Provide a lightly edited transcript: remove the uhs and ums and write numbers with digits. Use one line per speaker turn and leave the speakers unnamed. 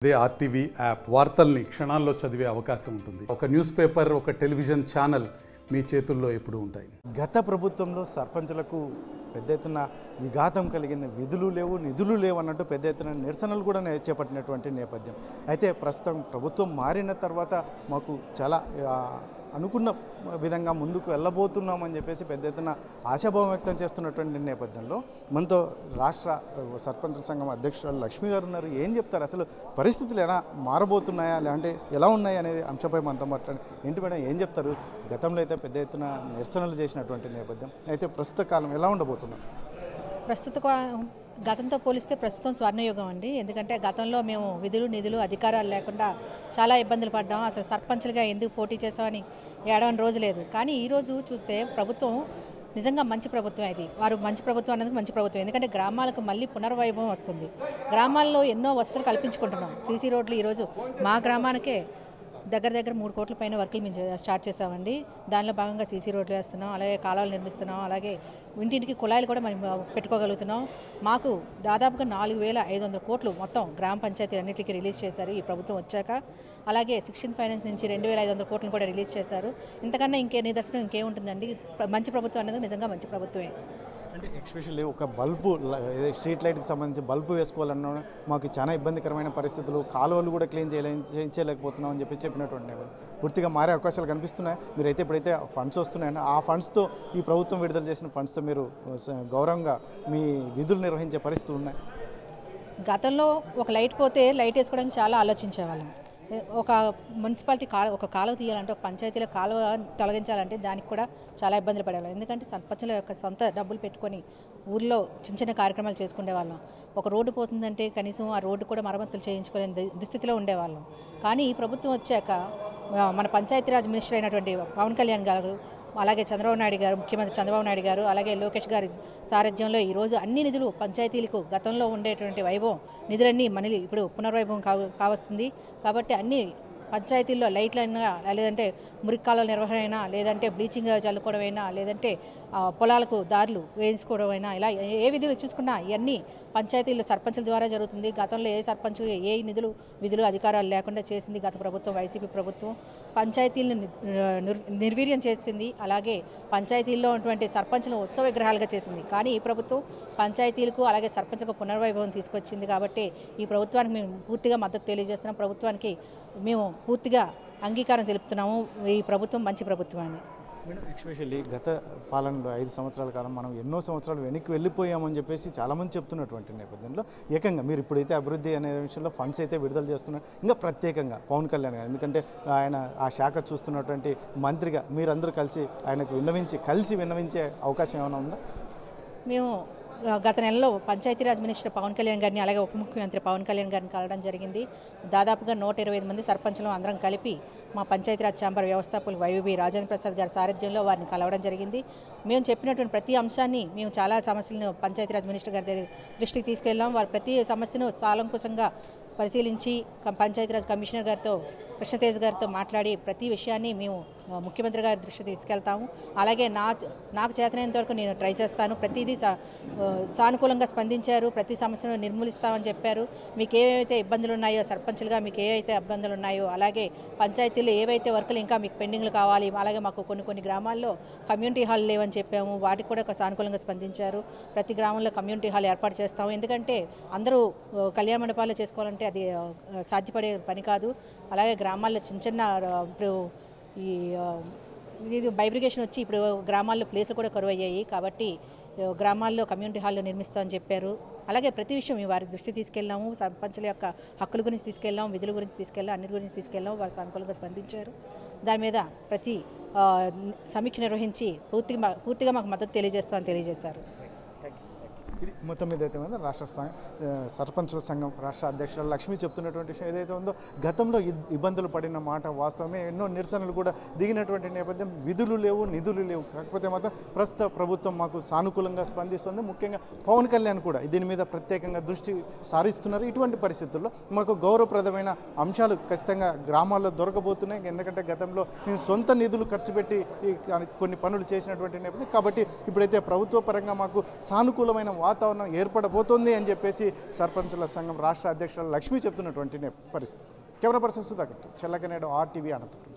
అదే RTV app వార్తల్ని క్షణాల్లో చదివే అవకాశం ఉంటుంది. ఒక న్యూస్ పేపర్, ఒక టెలివిజన్ ఛానల్ మీ చేతుల్లో ఎప్పుడూ ఉంటాయి.
గత ప్రభుత్వంలో సర్పంచులకు పెద్ద ఎత్తున విఘాతం కలిగింది. విధులు లేవు, నిధులు లేవు అన్నట్టు పెద్ద ఎత్తున నిరసనలు కూడా చేపట్టినటువంటి నేపథ్యం. అయితే ప్రస్తుతం ప్రభుత్వం మారిన తర్వాత మాకు చాలా అనుకున్న విధంగా ముందుకు వెళ్ళబోతున్నామని చెప్పేసి పెద్ద ఎత్తున ఆశాభావం వ్యక్తం చేస్తున్నటువంటి నేపథ్యంలో మనతో రాష్ట్ర సర్పంచుల సంఘం అధ్యక్షురాలు లక్ష్మి గారు ఉన్నారు. ఏం చెప్తారు, అసలు పరిస్థితులు ఎలా మారబోతున్నాయా, లేదంటే ఎలా ఉన్నాయి అనేది అంశంపై మనతో మాట్లాడి ఏంటి మేడం ఏం చెప్తారు? గతంలో అయితే పెద్ద ఎత్తున నిరసనలు చేసినటువంటి నేపథ్యం, అయితే ప్రస్తుత కాలం ఎలా ఉండబోతున్నాం?
గతంతో పోలిస్తే ప్రస్తుతం స్వర్ణయుగం అండి. ఎందుకంటే గతంలో మేము విధులు నిధులు అధికారాలు లేకుండా చాలా ఇబ్బందులు పడ్డాం. అసలు సర్పంచులుగా ఎందుకు పోటీ చేసామని ఏడవని రోజు లేదు. కానీ ఈరోజు చూస్తే ప్రభుత్వం నిజంగా మంచి ప్రభుత్వం. ఇది వారు మంచి ప్రభుత్వం అనేది మంచి ప్రభుత్వం. ఎందుకంటే గ్రామాలకు మళ్ళీ పునర్వైభవం వస్తుంది. గ్రామాల్లో ఎన్నో వసతులు కల్పించుకుంటున్నాం. సీసీ రోడ్లు ఈరోజు మా గ్రామానికే దగ్గర 3 కోట్ల పైన వర్కులు మేము స్టార్ట్ చేసామండి. దానిలో భాగంగా సీసీ రోడ్లు వేస్తున్నాం, అలాగే కాలువలు నిర్మిస్తున్నాం, అలాగే ఇంటింటికి కుళాయిలు కూడా మనం పెట్టుకోగలుగుతున్నాం. మాకు దాదాపుగా 4,500 కోట్లు మొత్తం గ్రామ పంచాయతీ అన్నింటికి రిలీజ్ చేశారు ఈ ప్రభుత్వం వచ్చాక. అలాగే 16th ఫైనాన్స్ నుంచి 2,500 కోట్లను కూడా రిలీజ్ చేశారు. ఇంతకన్నా నిదర్శనం ఇంకేముంటుందండి? మంచి ప్రభుత్వం అనేది నిజంగా మంచి ప్రభుత్వమే.
అంటే ఎక్స్పెషల్లీ ఒక బల్బు, స్ట్రీట్ లైట్కి సంబంధించి బల్బు వేసుకోవాలన్నా మాకు చాలా ఇబ్బందికరమైన పరిస్థితులు, కాలువలు కూడా క్లీన్ చేయలేకపోతున్నాం అని చెప్పినటువంటి పూర్తిగా మారే అవకాశాలు కనిపిస్తున్నాయి. మీరైతే ఇప్పుడైతే ఫండ్స్ వస్తున్నాయని ఆ ఫండ్స్తో, ఈ ప్రభుత్వం విడుదల చేసిన ఫండ్స్తో మీరు గౌరవంగా మీ విధులు నిర్వహించే పరిస్థితులు ఉన్నాయి.
గతంలో ఒక లైట్ పోతే లైట్ వేసుకోవడానికి చాలా ఆలోచించేవాళ్ళం. ఒక మున్సిపాలిటీ ఒక కాలువ తీయాలంటే, ఒక పంచాయతీలో కాలువ తొలగించాలంటే దానికి కూడా చాలా ఇబ్బందులు పడేవాళ్ళం. ఎందుకంటే సర్పంచుల యొక్క సొంత డబ్బులు పెట్టుకొని ఊళ్ళో చిన్న కార్యక్రమాలు చేసుకునే వాళ్ళం. ఒక రోడ్డు పోతుందంటే కనీసం ఆ రోడ్డు కూడా మరమ్మతులు చేయించుకోలేని దుస్థితిలో ఉండేవాళ్ళం. కానీ ఈ ప్రభుత్వం వచ్చాక మన పంచాయతీరాజ్ మినిస్టర్ అయినటువంటి పవన్ కళ్యాణ్ గారు, అలాగే చంద్రబాబు నాయుడు గారు, ముఖ్యమంత్రి చంద్రబాబు నాయుడు గారు, అలాగే లోకేష్ గారి సారథ్యంలో ఈరోజు అన్ని నిధులు పంచాయతీలకు గతంలో ఉండేటువంటి వైభవం నిధులన్నీ మళ్ళీ ఇప్పుడు పునర్వైభవం కావస్తుంది. కాబట్టి అన్ని పంచాయతీల్లో లైట్లైనా, లేదంటే మురికాల నిర్వహణ అయినా, లేదంటే బ్లీచింగ్ చల్లుకోవడం అయినా, లేదంటే పొలాలకు దారులు వేయించుకోవడం అయినా, ఇలా ఏ విధులు చూసుకున్నా ఇవన్నీ పంచాయతీల్లో సర్పంచుల ద్వారా జరుగుతుంది. గతంలో ఏ సర్పంచ్ ఏ విధులు అధికారాలు లేకుండా చేసింది గత ప్రభుత్వం, వైసీపీ ప్రభుత్వం. పంచాయతీలను నిర్వీర్యం చేసింది. అలాగే పంచాయతీల్లో ఉన్నటువంటి సర్పంచ్లను ఉత్సవ విగ్రహాలుగా చేసింది. కానీ ఈ ప్రభుత్వం పంచాయతీలకు అలాగే సర్పంచ్లకు పునర్వైభవం తీసుకొచ్చింది. కాబట్టి ఈ ప్రభుత్వానికి మేము పూర్తిగా మద్దతు తెలియజేస్తున్నాం. ప్రభుత్వానికి మేము పూర్తిగా అంగీకారం తెలుపుతున్నాము. ఈ ప్రభుత్వం మంచి ప్రభుత్వం అని.
ఎస్పెషల్లీ గత పాలనలో 5 సంవత్సరాల కాలం మనం ఎన్నో సంవత్సరాలు వెనక్కి వెళ్ళిపోయామని చెప్పేసి చాలామంది చెప్తున్నటువంటి నేపథ్యంలో ఏకంగా మీరు ఇప్పుడైతే అభివృద్ధి అనే విషయంలో ఫండ్స్ అయితే విడుదల చేస్తున్నారు. ఇంకా ప్రత్యేకంగా పవన్ కళ్యాణ్ గారు, ఎందుకంటే ఆయన ఆ శాఖ చూస్తున్నటువంటి మంత్రిగా మీరందరూ కలిసి విన్నవించే అవకాశం ఏమైనా ఉందా?
మేము గత నెలలో పంచాయతీరాజ్ మినిస్టర్ పవన్ కళ్యాణ్ గారిని, అలాగే ఉప ముఖ్యమంత్రి పవన్ కళ్యాణ్ గారిని కలవడం జరిగింది. దాదాపుగా 125 మంది సర్పంచులు అందరం కలిపి మా పంచాయతీరాజ్ ఛాంబర్ వ్యవస్థాపకులు వైవి రాజేంద్ర ప్రసాద్ గారి సారథ్యంలో వారిని కలవడం జరిగింది. మేము చెప్పినటువంటి ప్రతి అంశాన్ని, మేము చాలా సమస్యలను పంచాయతీరాజ్ మినిస్టర్ గారి దృష్టికి తీసుకెళ్ళాం. వారు ప్రతి సమస్యను సాలంకుశంగా పరిశీలించి పంచాయతీరాజ్ కమిషనర్ గారితో, కృష్ణతేజ్ గారితో మాట్లాడి ప్రతి విషయాన్ని మేము ముఖ్యమంత్రి గారి దృష్టి తీసుకెళ్తాము. అలాగే నాకు చేతనైనంత వరకు నేను ట్రై చేస్తాను. ప్రతిదీ సానుకూలంగా స్పందించారు. ప్రతి సమస్యను నిర్మూలిస్తామని చెప్పారు. మీకు ఏవైతే ఇబ్బందులు ఉన్నాయో, సర్పంచులుగా మీకు ఏవైతే ఇబ్బందులు ఉన్నాయో, అలాగే పంచాయతీలో ఏవైతే వర్కులు ఇంకా మీకు పెండింగ్లు కావాలి, అలాగే మాకు కొన్ని గ్రామాల్లో కమ్యూనిటీ హాల్ లేవని చెప్పాము, వాటికి కూడా సానుకూలంగా స్పందించారు. ప్రతి గ్రామంలో కమ్యూనిటీ హాల్ ఏర్పాటు చేస్తాము. ఎందుకంటే అందరూ కళ్యాణ మండపాలు చేసుకోవాలంటే అది సాధ్యపడే పని కాదు. అలాగే గ్రామాల్లో చిన్న ఇప్పుడు ఇది బైబ్రికేషన్ వచ్చి ఇప్పుడు గ్రామాల్లో ప్లేసులు కూడా కరువు అయ్యాయి. కాబట్టి గ్రామాల్లో కమ్యూనిటీ హాల్లో నిర్మిస్తామని చెప్పారు. అలాగే ప్రతి విషయం వారి దృష్టి తీసుకెళ్ళాము. సర్పంచుల యొక్క హక్కుల గురించి తీసుకెళ్ళాం, విధుల గురించి తీసుకెళ్ళాం, అన్నిటి గురించి తీసుకెళ్ళాం. వారు సానుకూలంగా స్పందించారు. దాని మీద ప్రతి సమీక్ష నిర్వహించి పూర్తిగా మాకు మద్దతు తెలియజేశారు.
ఇది మొత్తం మీద అయితే ఉందో రాష్ట్ర సర్పంచుల సంఘం రాష్ట్ర అధ్యక్షురాలు లక్ష్మి చెప్తున్నటువంటి విషయం ఏదైతే ఉందో, గతంలో ఇబ్బందులు పడిన మాట వాస్తవమే. ఎన్నో నిరసనలు కూడా దిగినటువంటి నేపథ్యం, విధులు లేవు, నిధులు లేవు. కాకపోతే మాత్రం ప్రస్తుత ప్రభుత్వం మాకు సానుకూలంగా స్పందిస్తుంది. ముఖ్యంగా పవన్ కళ్యాణ్ కూడా దీని మీద ప్రత్యేకంగా దృష్టి సారిస్తున్నారు. ఇటువంటి పరిస్థితుల్లో మాకు గౌరవప్రదమైన అంశాలు ఖచ్చితంగా గ్రామాల్లో దొరకబోతున్నాయి. ఎందుకంటే గతంలో నేను సొంత నిధులు ఖర్చు పెట్టి కొన్ని పనులు చేసినటువంటి నేపథ్యం. కాబట్టి ఇప్పుడైతే ప్రభుత్వ పరంగా మాకు సానుకూలమైన వాతావరణం వాతావరణం ఏర్పడబోతోంది అని చెప్పేసి సర్పంచుల సంఘం రాష్ట్ర అధ్యక్షురాలు లక్ష్మి చెప్తున్నటువంటి పరిస్థితి. కెమెరా పర్సన్ సుధాకర్, చెల్లకనేడు RTV అనంతపురం.